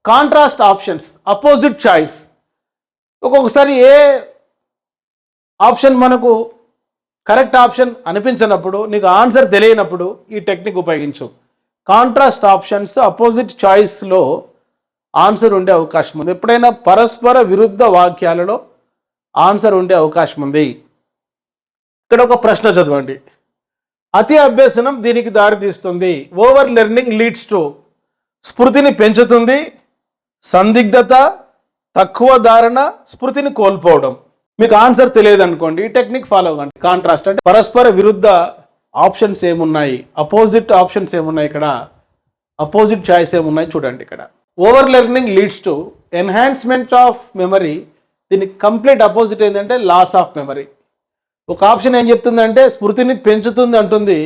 Contrast options, opposite choice. ఒక్కొక్కసారి ఏ option మనకు correct option అనిపించినప్పుడు, నీకు ఆన్సర్ తెలియనప్పుడు ఈ టెక్నిక్ ఉపయోగించు. కాంట్రాస్ట్ ఆప్షన్స్, అపోజిట్ చాయిస్లో ఆన్సర్ ఉండే అవకాశం ఉంది. ఎప్పుడైనా పరస్పర విరుద్ధ వాక్యాలలో ఆన్సర్ ఉండే అవకాశం ఉంది. ఇక్కడ ఒక ప్రశ్న చదవండి. అతి అభ్యసనం దీనికి దారితీస్తుంది. Over learning leads to. స్మృతిని పెంచుతుంది, సందిగ్ధత, తక్కువ ధారణ, స్మృతిని కోల్పోవడం. మీకు ఆన్సర్ తెలియదు అనుకోండి, ఈ టెక్నిక్ ఫాలో అవ్వండి. కాంట్రాస్ట్ అంటే పరస్పర విరుద్ధ ఆప్షన్స్ ఏమున్నాయి, అపోజిట్ ఆప్షన్స్ ఏమున్నాయి, ఇక్కడ అపోజిట్ చాయిస్ ఏమున్నాయి చూడండి. ఇక్కడ over learning leads to enhancement of memory. దీనికి కంప్లీట్ అపోజిట్ ఏంటంటే లాస్ ఆఫ్ మెమరీ. ఒక ఆప్షన్ ఏం చెప్తుందంటే స్మృతిని పెంచుతుంది అంటుంది,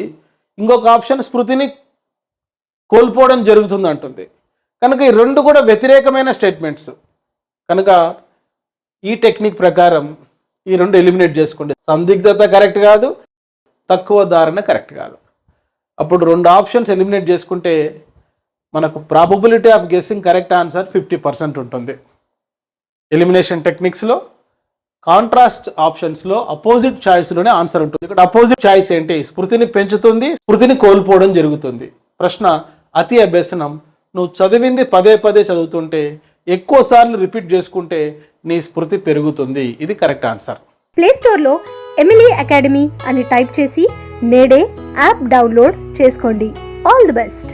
ఇంకొక ఆప్షన్ స్మృతిని కోల్పోవడం జరుగుతుంది అంటుంది. కనుక ఈ రెండు కూడా వ్యతిరేకమైన స్టేట్మెంట్స్. కనుక ఈ టెక్నిక్ ప్రకారం ఈ రెండు ఎలిమినేట్ చేసుకోండి. సందిగ్ధత కరెక్ట్ కాదు, తక్కువ ధారణ కరెక్ట్ కాదు. అప్పుడు రెండు ఆప్షన్స్ ఎలిమినేట్ చేసుకుంటే మనకు probability of guessing correct answer 50% ఉంటుంది. ఎలిమినేషన్ టెక్నిక్స్లో కాంట్రాస్ట్ ఆప్షన్స్లో అపోజిట్ చాయిస్లోనే ఆన్సర్ ఉంటుంది. ఇక్కడ అపోజిట్ చాయిస్ ఏంటి? స్మృతిని పెంచుతుంది, స్మృతిని కోల్పోవడం జరుగుతుంది. ప్రశ్న, అతి అభ్యసనం. నువ్వు చదివింది పదే పదే చదువుతుంటే, ఎక్కువ సార్లు రిపీట్ చేసుకుంటే నీ స్మృతి పెరుగుతుంది. ఇది కరెక్ట్ ఆన్సర్. ప్లే స్టోర్లో ఎమిలీ అకాడమీ అని టైప్ చేసి నేడే యాప్ డౌన్లోడ్ చేసుకోండి. All the best.